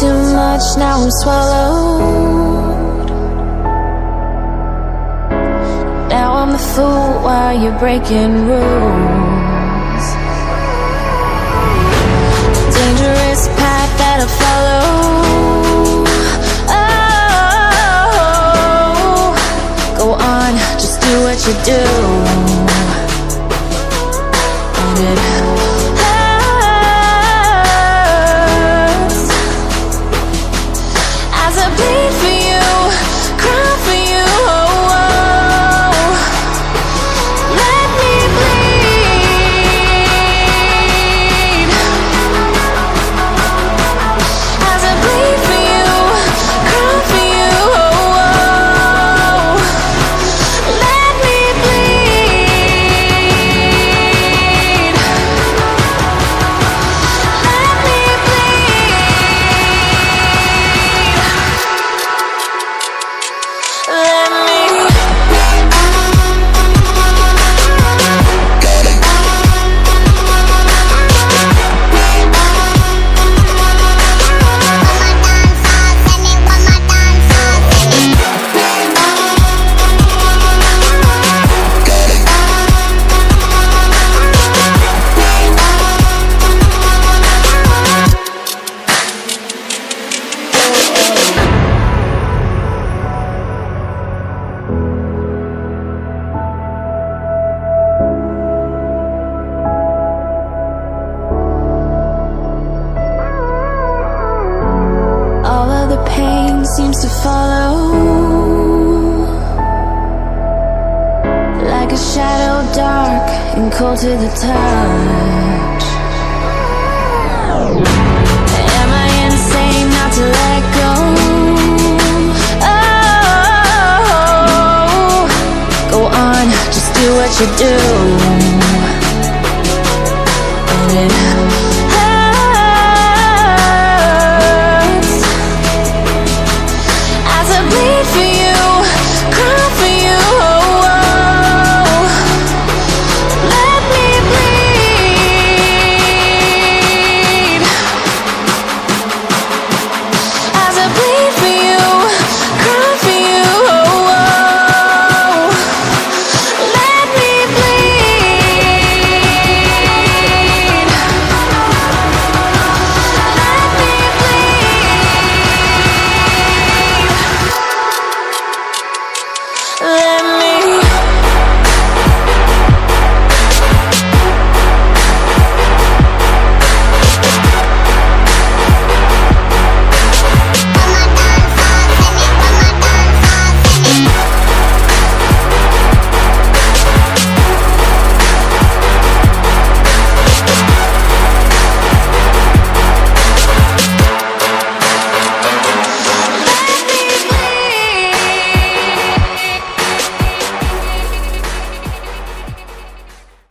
too much, now I'm swallowed. Now I'm the fool while you're breaking rules. Dangerous path that I follow. Oh, go on, just do what you do. And it hurts as I bleed for you, cry for you. Oh, oh. Let me bleed as I bleed for you, cry for you. Oh, oh. Let me bleed. Let me bleed. Let me. All of the pain seems to follow, like a shadow dark and cold to the touch. Am I insane not to let go? Oh, go on, just do what you do.